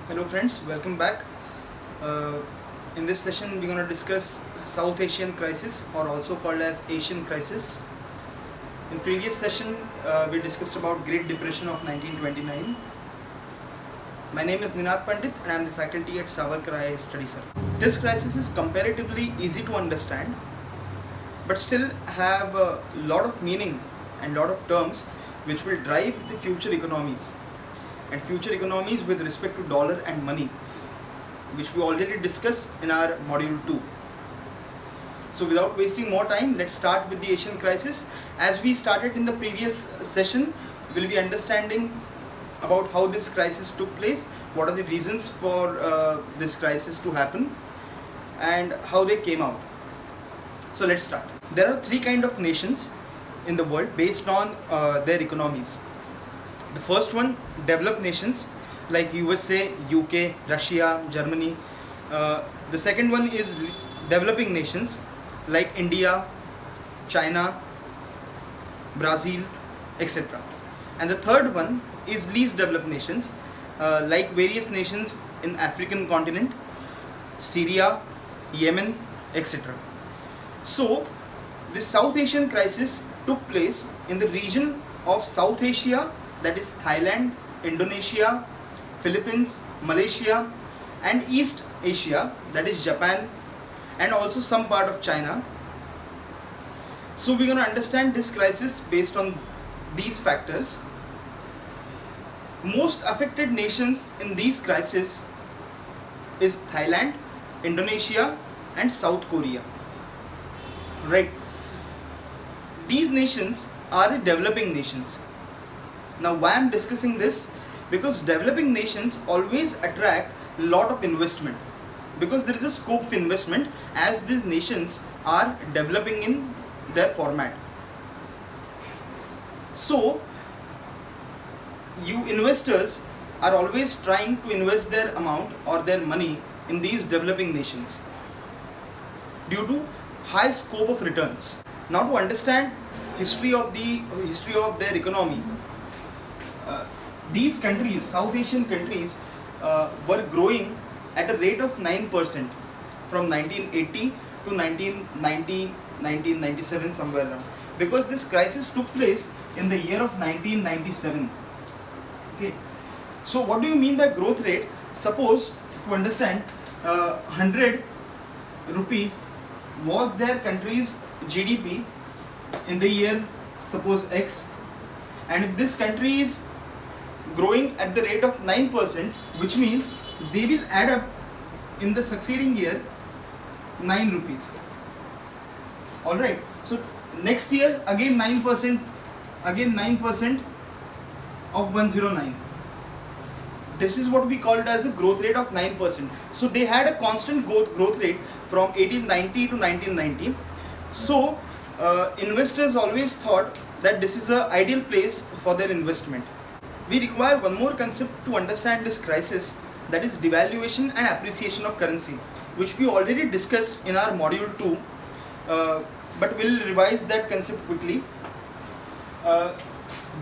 Hello friends, welcome back. Uh, in this session we're going to discuss South Asian crisis, or also called as Asian crisis. In previous session we discussed about Great Depression of 1929. My name is Ninad Pandit and I am the faculty at Savarkar IAS Study Circle. This crisis is comparatively easy to understand but still have a lot of meaning and lot of terms which will drive the future economies with respect to dollar and money, which we already discussed in our module 2. So without wasting more time, let's start with the Asian crisis. As we started in the previous session, we'll be understanding about how this crisis took place, what are the reasons for this crisis to happen, and how they came out. So let's start. There are three kinds of nations in the world based on their economies. The first one, developed nations like USA, UK, Russia, Germany. The second one is developing nations like India, China, Brazil, etc. And the third one is least developed nations like various nations in African continent, Syria, Yemen, etc. So this South Asian crisis took place in the region of South Asia, that is Thailand, Indonesia, Philippines, Malaysia, and East Asia, that is Japan, and also some part of China. So we're going to understand this crisis based on these factors. Most affected nations in these crises is Thailand, Indonesia, and South Korea. Right? These nations are the developing nations. Now why I'm discussing this? Because developing nations always attract a lot of investment, because there is a scope of investment as these nations are developing in their format. So you investors are always trying to invest their amount or their money in these developing nations due to high scope of returns. Now to understand history of their economy, these countries, South Asian countries, were growing at a rate of 9% from 1980 to 1990, 1997, somewhere around, because this crisis took place in the year of 1997. Okay, so what do you mean by growth rate? Suppose if you understand 100 rupees was their country's GDP in the year suppose X, and if this country is growing at the rate of 9%, which means they will add up in the succeeding year 9 rupees. Alright, so next year again 9%, again 9% of 109. This is what we called as a growth rate of 9%. So they had a constant growth rate from 1890 to 1990. So investors always thought that this is an ideal place for their investment. We require one more concept to understand this crisis, that is devaluation and appreciation of currency, which we already discussed in our module 2, but we'll revise that concept quickly.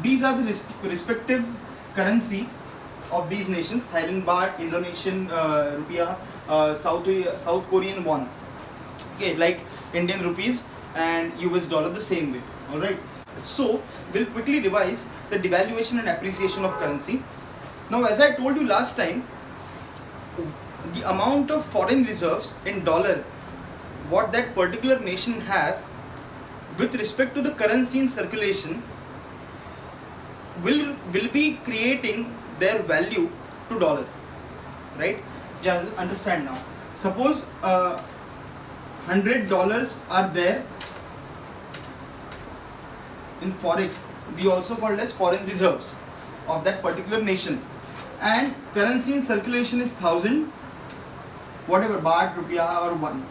These are the respective currency of these nations: Thailand baht, Indonesian rupiah, South Korean won. Okay, like Indian rupees and US dollar the same way. Alright. So we'll quickly revise the devaluation and appreciation of currency. Now, as I told you last time, the amount of foreign reserves in dollar what that particular nation have with respect to the currency in circulation will be creating their value to dollar. Right? Just understand now. Suppose $100 are there in forex, we also called as foreign reserves of that particular nation, and currency in circulation is 1000 whatever, baht, rupiah or one.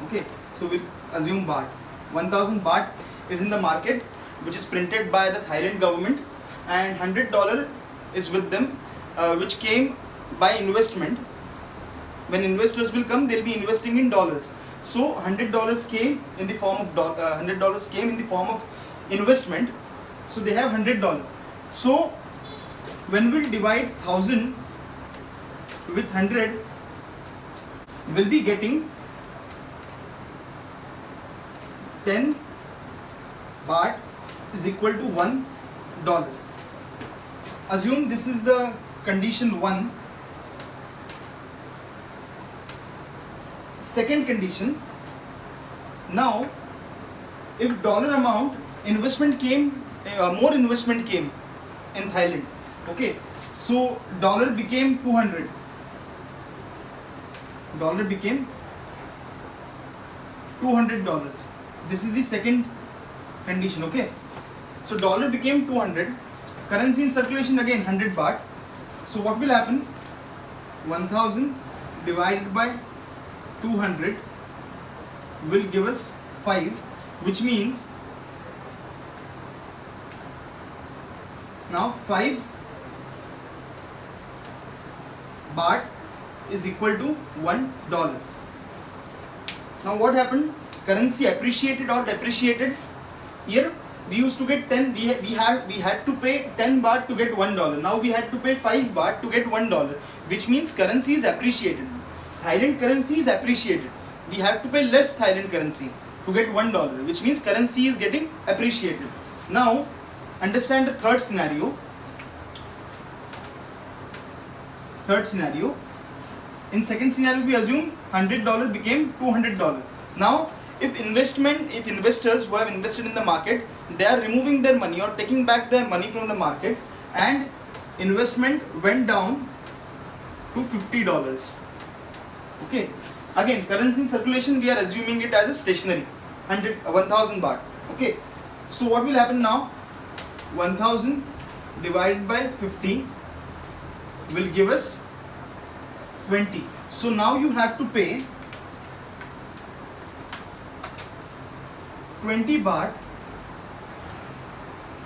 Okay, so we'll assume baht. 1000 baht is in the market, which is printed by the Thailand government, and $100 is with them, which came by investment. When investors will come, they'll be investing in dollars. So $100 came in the form of $100 came in the form of investment. So they have $100. So when we'll divide 1000 with 100 will be getting 10 baht is equal to $1. Assume this is the condition 1. Second condition, now if dollar amount investment came, more investment came in Thailand, okay, so dollar became 200, dollar became $200. This is the second condition, okay. So dollar became 200, currency in circulation again 100 baht. So what will happen? 1000 divided by 200 will give us 5, which means now 5 baht is equal to $1. Now what happened? Currency appreciated or depreciated? Here we used to get 10, we had to pay 10 baht to get $1. Now we had to pay 5 baht to get $1, which means currency is appreciated. Thailand currency is appreciated. We have to pay less Thailand currency to get $1, which means currency is getting appreciated. Now understand the third scenario. In second scenario we assume $100 became $200. Now if investors who have invested in the market, they are removing their money or taking back their money from the market, and investment went down to $50. Okay, again currency in circulation we are assuming it as a stationary 1000 baht. Okay, so what will happen now? 1000 divided by 50 will give us 20. So now you have to pay 20 baht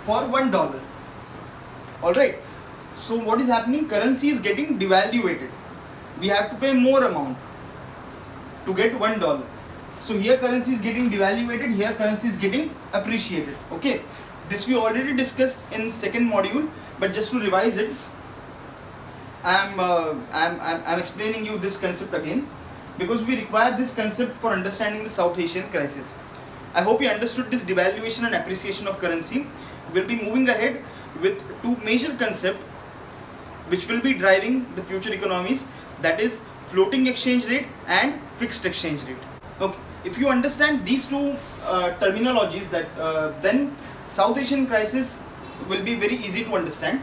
for $1. Alright, so what is happening? Currency is getting devaluated. We have to pay more amount to get $1. So here currency is getting devaluated, here currency is getting appreciated. Okay, this we already discussed in second module, but just to revise it, I'm explaining you this concept again because we require this concept for understanding the South Asian crisis. I hope you understood this devaluation and appreciation of currency. We'll be moving ahead with two major concepts which will be driving the future economies, that is floating exchange rate and fixed exchange rate. Okay, if you understand these two terminologies, then South Asian crisis will be very easy to understand.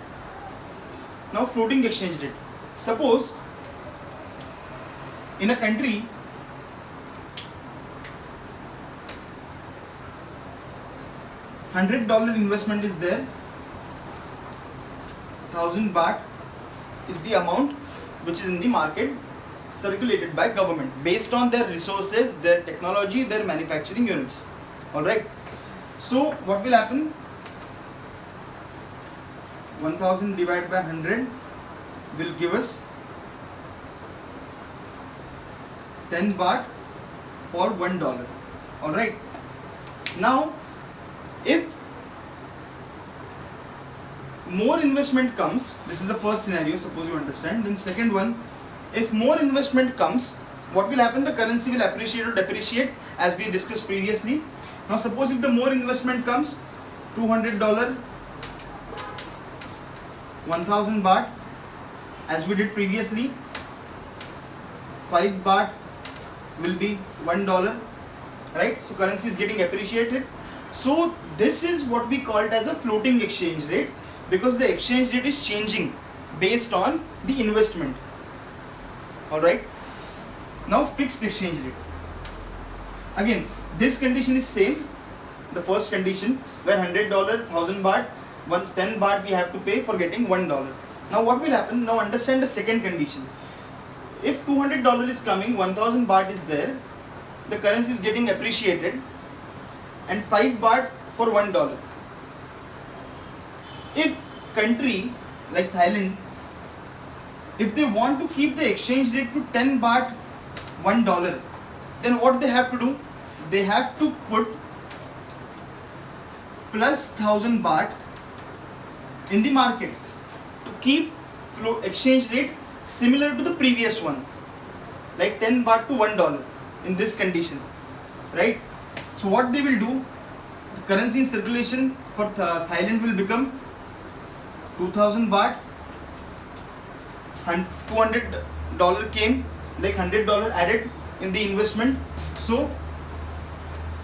Now floating exchange rate. Suppose in a country $100 investment is there, 1000 baht is the amount which is in the market circulated by government based on their resources, their technology, their manufacturing units. Alright, so what will happen? 1000 divided by 100 will give us 10 baht for $1. Alright, now if more investment comes, this is the first scenario, suppose you understand. Then second one, if more investment comes, what will happen? The currency will appreciate or depreciate as we discussed previously. Now suppose if the more investment comes, $200, 1000 baht as we did previously, 5 baht will be $1, right? So currency is getting appreciated. So this is what we called as a floating exchange rate, because the exchange rate is changing based on the investment. Alright, now fixed exchange rate. Again, this condition is same, the first condition where $100, 1000 baht, 10 baht we have to pay for getting $1. Now what will happen? Now understand the second condition. If $200 is coming, 1000 baht is there, the currency is getting appreciated, and 5 baht for $1. If country like Thailand, if they want to keep the exchange rate to 10 baht $1, then what they have to do? They have to put plus 1000 baht in the market to keep exchange rate similar to the previous one, like 10 baht to $1 in this condition, right? So what they will do, the currency in circulation for Thailand will become 2000 baht, $200 came, like $100 added in the investment, so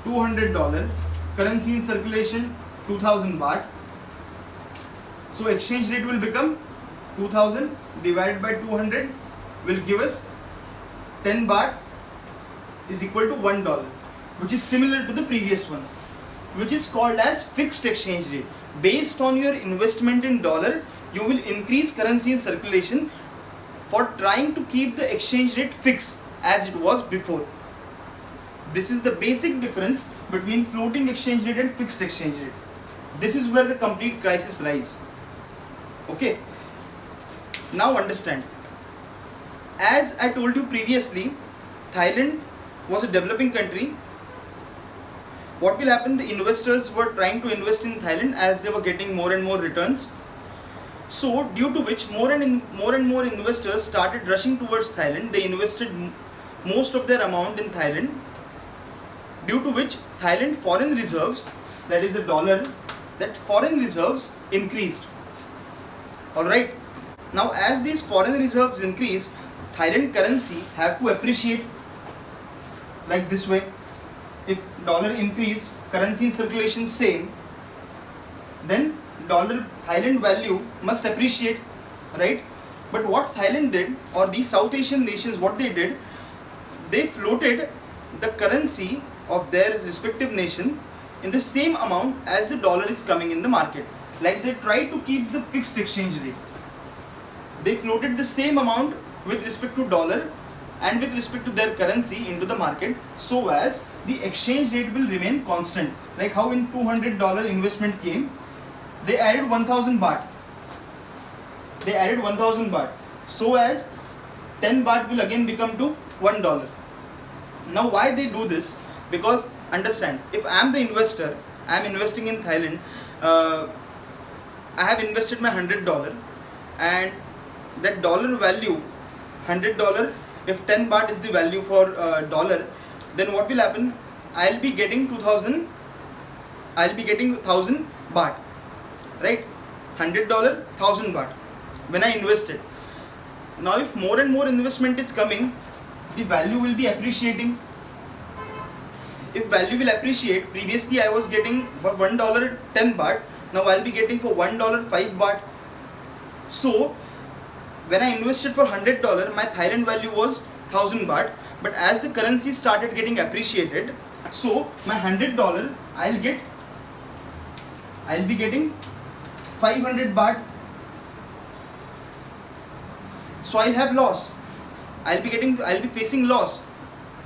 $200, currency in circulation 2000 baht, so exchange rate will become 2000 divided by 200 will give us 10 baht is equal to $1, which is similar to the previous one, which is called as fixed exchange rate. Based on your investment in dollar, you will increase currency in circulation for trying to keep the exchange rate fixed as it was before. This is the basic difference between floating exchange rate and fixed exchange rate. This is where the complete crisis lies. Okay. Now understand. As I told you previously, Thailand was a developing country. What will happen? The investors were trying to invest in Thailand as they were getting more and more returns. So due to which more and more investors started rushing towards Thailand. They invested most of their amount in Thailand. Due to which Thailand foreign reserves, that is the dollar, that foreign reserves increased. Alright. Now as these foreign reserves increase, Thailand currency have to appreciate like this way. If dollar increased, currency in circulation same, then dollar Thailand value must appreciate, right? But what Thailand did, or the South Asian nations, what they did, they floated the currency of their respective nation in the same amount as the dollar is coming in the market. Like they tried to keep the fixed exchange rate. They floated the same amount with respect to dollar and with respect to their currency into the market, so as the exchange rate will remain constant. Like how in $200 investment came, they added 1000 baht. They added 1000 baht, so as 10 baht will again become to $1. Now why they do this? Because understand, if I am the investor, I am investing in Thailand, I have invested my $100 and that dollar value, $100, if 10 baht is the value for dollar, then what will happen? I'll be getting 1000 baht, right? $100, 1000 baht when I invested. Now if more and more investment is coming, the value will be appreciating. If value will appreciate, previously I was getting for $1 10 baht, now I'll be getting for $1 5 baht. So when I invested for $100, my Thailand value was 1000 baht, but as the currency started getting appreciated, so my $100 I'll be getting 500 baht. So I'll have loss. I'll be facing loss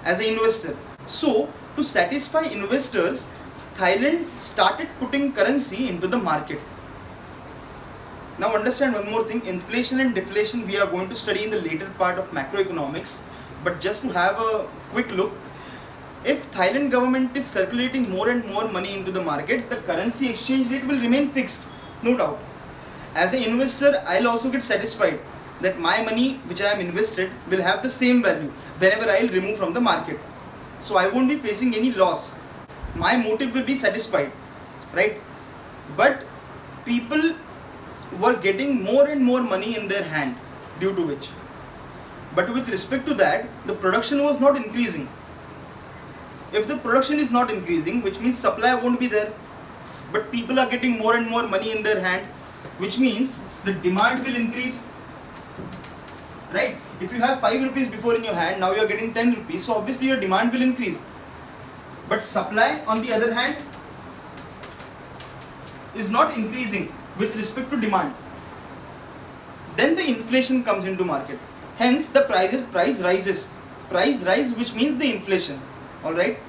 as an investor. So to satisfy investors, Thailand started putting currency into the market. Now understand one more thing, inflation and deflation we are going to study in the later part of macroeconomics, but just to have a quick look, if Thailand government is circulating more and more money into the market, the currency exchange rate will remain fixed, no doubt. As an investor, I'll also get satisfied that my money which I am invested will have the same value whenever I'll remove from the market. So I won't be facing any loss. My motive will be satisfied, right? But people were getting more and more money in their hand, due to which. But with respect to that, the production was not increasing. If the production is not increasing, which means supply won't be there. But people are getting more and more money in their hand, which means the demand will increase. Right? If you have 5 rupees before in your hand, now you are getting 10 rupees, so obviously your demand will increase. But supply on the other hand is not increasing with respect to demand. Then the inflation comes into market. Hence the price rises. Price rise, which means the inflation. Alright?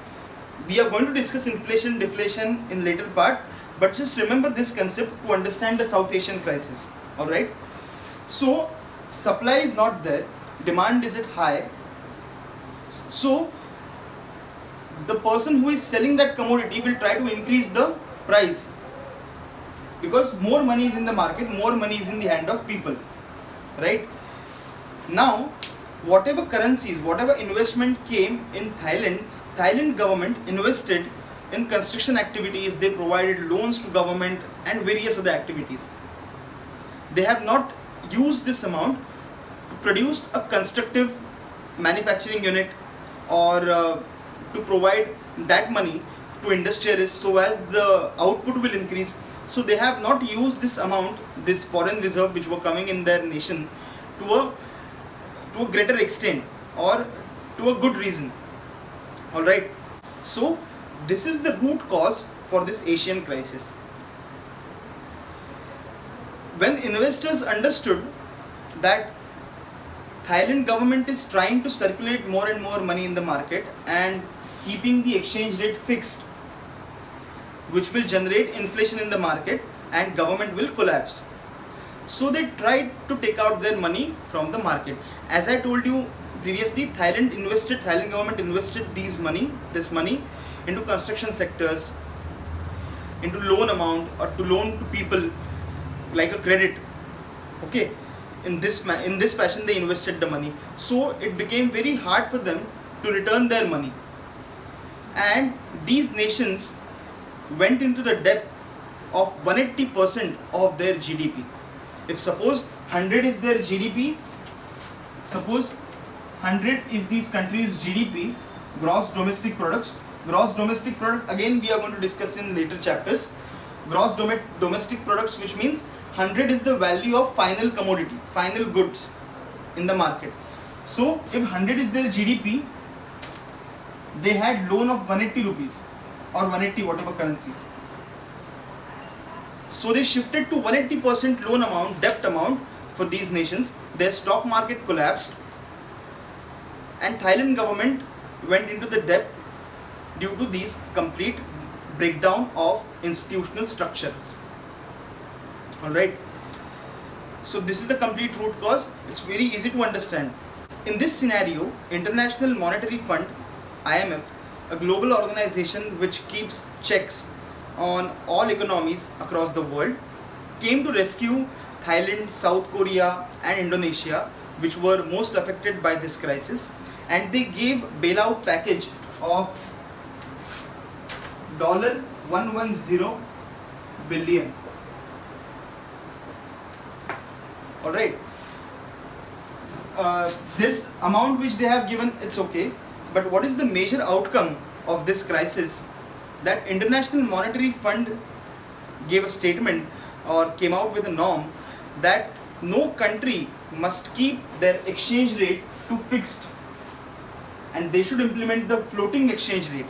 We are going to discuss inflation, deflation in later part, but just remember this concept to understand the South Asian crisis. Alright? So supply is not there, demand is at high. So the person who is selling that commodity will try to increase the price, because more money is in the market, more money is in the hand of people, right? Now, whatever currencies, whatever investment came in Thailand, Thailand government invested in construction activities, they provided loans to government and various other activities. They have not used this amount to produce a constructive manufacturing unit or to provide that money to industrialists so as the output will increase. So they have not used this amount, this foreign reserve which were coming in their nation to a greater extent or to a good reason. Alright, so this is the root cause for this Asian crisis. When investors understood that Thailand government is trying to circulate more and more money in the market and keeping the exchange rate fixed, which will generate inflation in the market and government will collapse. So they tried to take out their money from the market. As I told you previously, Thailand government invested this money into construction sectors, into loan amount or to loan to people like a credit. Okay, in this fashion they invested the money. So it became very hard for them to return their money. And these nations went into the debt of 180% of their GDP. If suppose 100 is their GDP, suppose 100 is these countries' GDP, gross domestic products. Gross domestic product, again we are going to discuss in later chapters. Gross domestic products, which means 100 is the value of final commodity, final goods in the market. So if 100 is their GDP, they had loan of 180 rupees or 180 whatever currency. So they shifted to 180% loan amount, debt amount for these nations. Their stock market collapsed and Thailand government went into the debt due to these complete breakdown of institutional structures. Alright, so this is the complete root cause. It's very easy to understand. In this scenario, International Monetary Fund, IMF, a global organization which keeps checks on all economies across the world, came to rescue Thailand, South Korea and Indonesia, which were most affected by this crisis, and they gave bailout package of $110 billion. Alright, this amount which they have given, it's okay, but what is the major outcome of this crisis? That International Monetary Fund gave a statement or came out with a norm that no country must keep their exchange rate to fixed and they should implement the floating exchange rate,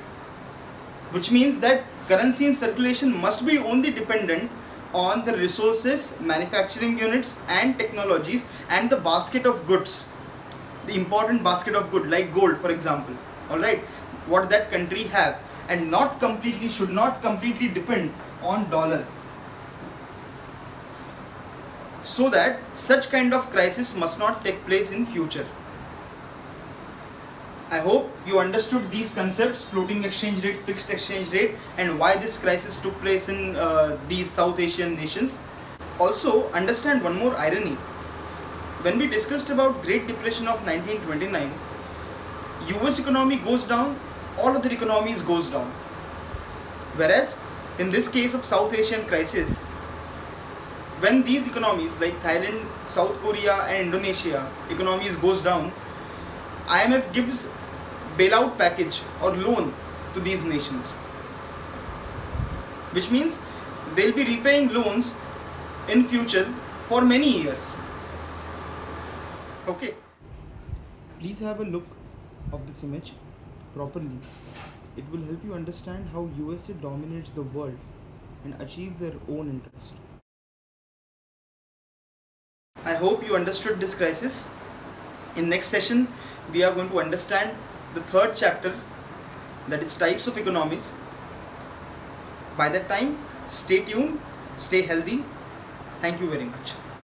which means that currency in circulation must be only dependent on the resources, manufacturing units and technologies and the basket of goods, the important basket of goods like gold for example, alright, what that country have, and should not completely depend on dollar, so that such kind of crisis must not take place in future. I hope you understood these concepts, floating exchange rate, fixed exchange rate, and why this crisis took place in these South Asian nations. Also understand one more irony. When we discussed about Great Depression of 1929, US economy goes down, all other economies goes down. Whereas in this case of South Asian crisis, when these economies like Thailand, South Korea and Indonesia economies goes down, IMF gives bailout package or loan to these nations, which means they'll be repaying loans in future for many years. Okay, please have a look of this image properly. It will help you understand how USA dominates the world and achieve their own interest. I hope you understood this crisis. In next session, we are going to understand the third chapter, that is types of economies. By that time, stay tuned, stay healthy. Thank you very much.